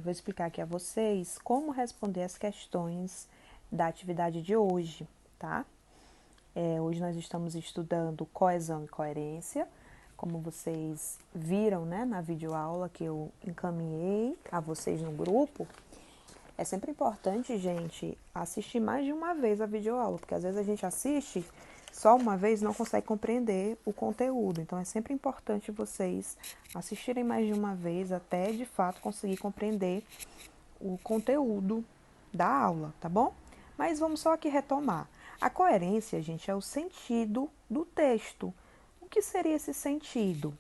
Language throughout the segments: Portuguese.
vou explicar aqui a vocês como responder as questões da atividade de hoje, tá? Hoje nós estamos estudando coesão e coerência, como vocês viram, né, na videoaula que eu encaminhei a vocês no grupo. É sempre importante, gente, assistir mais de uma vez a videoaula, porque às vezes a gente assiste só uma vez e não consegue compreender o conteúdo. Então, é sempre importante vocês assistirem mais de uma vez até, de fato, conseguir compreender o conteúdo da aula, tá bom? Mas vamos só aqui retomar. A coerência, gente, é o sentido do texto. O que seria esse sentido?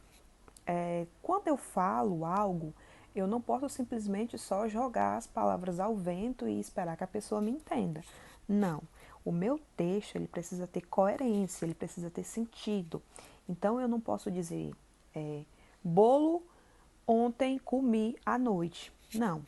Quando eu falo algo, eu não posso simplesmente só jogar as palavras ao vento e esperar que a pessoa me entenda. Não. O meu texto, ele precisa ter coerência, ele precisa ter sentido. Então, eu não posso dizer bolo ontem comi à noite. Não.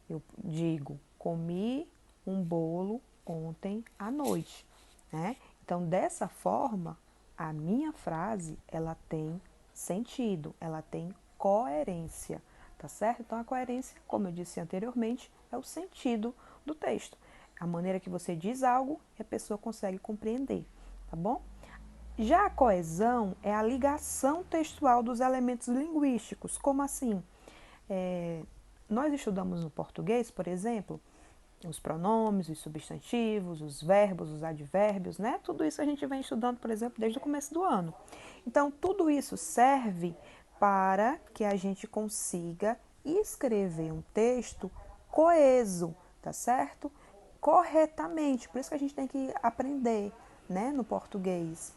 Eu digo comi um bolo ontem à noite, né? Então, dessa forma, a minha frase, ela tem sentido, ela tem coerência, tá certo? Então, a coerência, como eu disse anteriormente, é o sentido do texto. A maneira que você diz algo e a pessoa consegue compreender, tá bom? Já a coesão é a ligação textual dos elementos linguísticos. Como assim? Nós estudamos no português, por exemplo, os pronomes, os substantivos, os verbos, os advérbios, né? Tudo isso a gente vem estudando, por exemplo, desde o começo do ano. Então, tudo isso serve para que a gente consiga escrever um texto coeso, tá certo? Corretamente. Por isso que a gente tem que aprender, né, no português,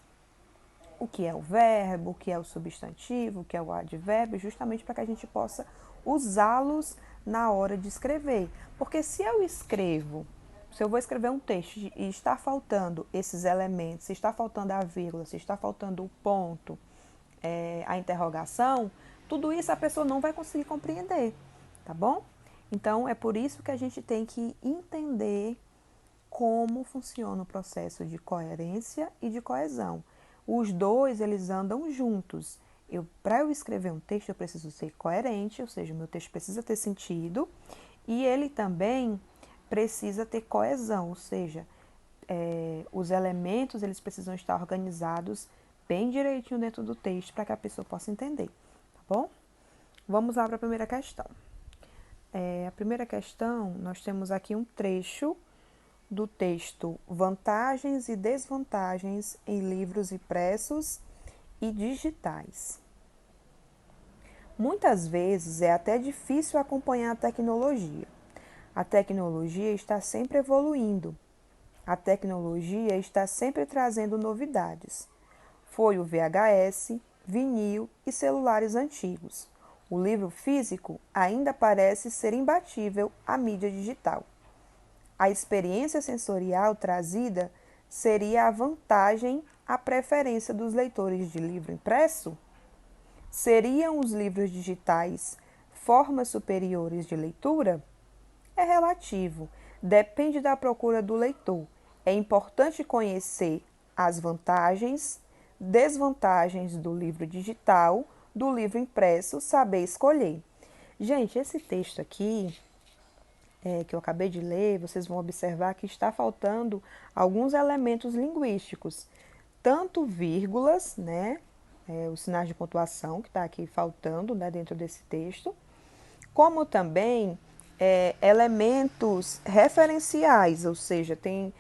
o que é o verbo, o que é o substantivo, o que é o advérbio, justamente para que a gente possa usá-los na hora de escrever. Porque se eu vou escrever um texto e está faltando esses elementos, se está faltando a vírgula, se está faltando o ponto, a interrogação, tudo isso a pessoa não vai conseguir compreender, tá bom? Então, é por isso que a gente tem que entender como funciona o processo de coerência e de coesão. Os dois, eles andam juntos. Para eu escrever um texto, eu preciso ser coerente, ou seja, o meu texto precisa ter sentido, e ele também precisa ter coesão, ou seja, os elementos eles precisam estar organizados bem direitinho dentro do texto para que a pessoa possa entender, tá bom? Vamos lá para a primeira questão. A primeira questão, nós temos aqui um trecho do texto Vantagens e Desvantagens em Livros Impressos e Digitais. Muitas vezes é até difícil acompanhar a tecnologia. A tecnologia está sempre evoluindo. A tecnologia está sempre trazendo novidades. Foi o VHS, vinil e celulares antigos. O livro físico ainda parece ser imbatível à mídia digital. A experiência sensorial trazida seria a vantagem à preferência dos leitores de livro impresso? Seriam os livros digitais formas superiores de leitura? É relativo, depende da procura do leitor. É importante conhecer as vantagens, desvantagens do livro digital, do livro impresso, saber escolher. Gente, esse texto aqui que eu acabei de ler, vocês vão observar que está faltando alguns elementos linguísticos, tanto vírgulas, né, os sinais de pontuação que está aqui faltando, né, dentro desse texto, como também elementos referenciais, ou seja, tem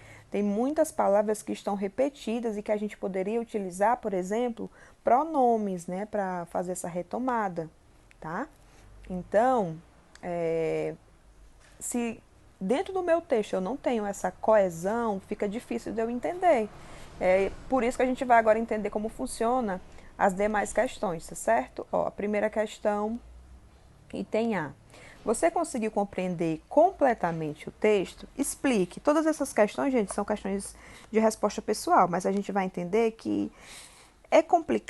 muitas palavras que estão repetidas e que a gente poderia utilizar, por exemplo, pronomes, né, para fazer essa retomada, tá? Então, se dentro do meu texto eu não tenho essa coesão, fica difícil de eu entender. É por isso que a gente vai agora entender como funciona as demais questões, tá certo? Ó, a primeira questão, item A. Você conseguiu compreender completamente o texto? Explique. Todas essas questões, gente, são questões de resposta pessoal, mas a gente vai entender que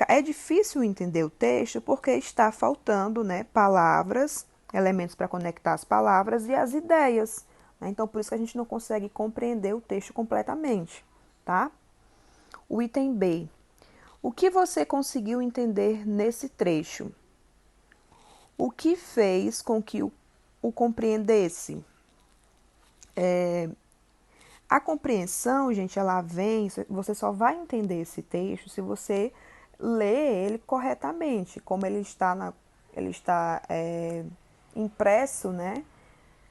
é difícil entender o texto porque está faltando, né, palavras, elementos para conectar as palavras e as ideias. Né? Então, por isso que a gente não consegue compreender o texto completamente, tá? O item B. O que você conseguiu entender nesse trecho? O que fez com que o compreendesse? A compreensão, gente, ela vem, você só vai entender esse texto se você ler ele corretamente, como ele está impresso, né?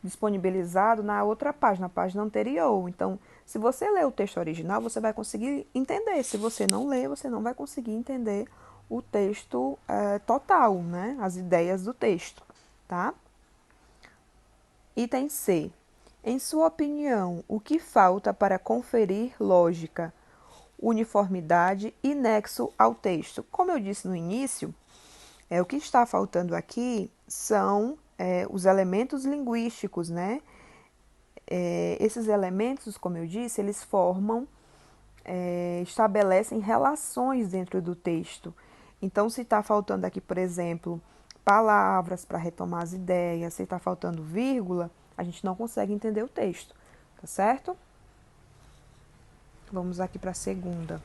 Disponibilizado na outra página, na página anterior. Então, se você ler o texto original, você vai conseguir entender. Se você não ler, você não vai conseguir entender o texto total, né? As ideias do texto, tá? Item C. Em sua opinião, o que falta para conferir lógica, uniformidade e nexo ao texto? Como eu disse no início, o que está faltando aqui são os elementos linguísticos, né? Esses elementos, como eu disse, eles formam, estabelecem relações dentro do texto. Então, se está faltando aqui, por exemplo, palavras para retomar as ideias, se está faltando vírgula, a gente não consegue entender o texto, tá certo? Vamos aqui para a segunda.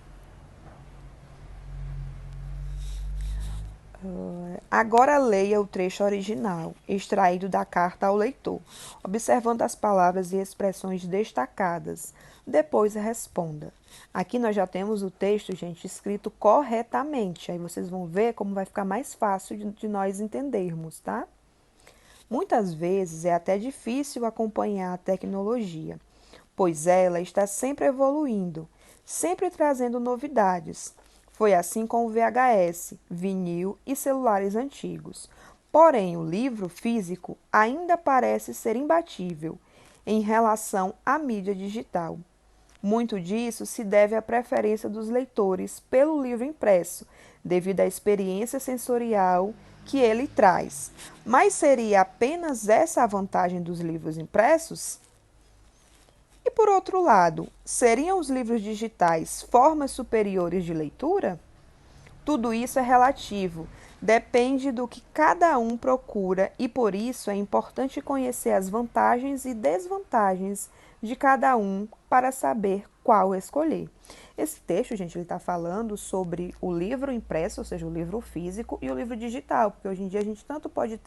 Agora leia o trecho original, extraído da carta ao leitor, observando as palavras e expressões destacadas. Depois responda. Aqui nós já temos o texto, gente, escrito corretamente. Aí vocês vão ver como vai ficar mais fácil de nós entendermos, tá? Muitas vezes é até difícil acompanhar a tecnologia, pois ela está sempre evoluindo, sempre trazendo novidades. Foi assim com o VHS, vinil e celulares antigos. Porém, o livro físico ainda parece ser imbatível em relação à mídia digital. Muito disso se deve à preferência dos leitores pelo livro impresso, devido à experiência sensorial que ele traz. Mas seria apenas essa a vantagem dos livros impressos? E por outro lado, seriam os livros digitais formas superiores de leitura? Tudo isso é relativo, depende do que cada um procura e por isso é importante conhecer as vantagens e desvantagens de cada um para saber qual escolher. Esse texto, gente, ele está falando sobre o livro impresso, ou seja, o livro físico e o livro digital, porque hoje em dia a gente tanto pode ter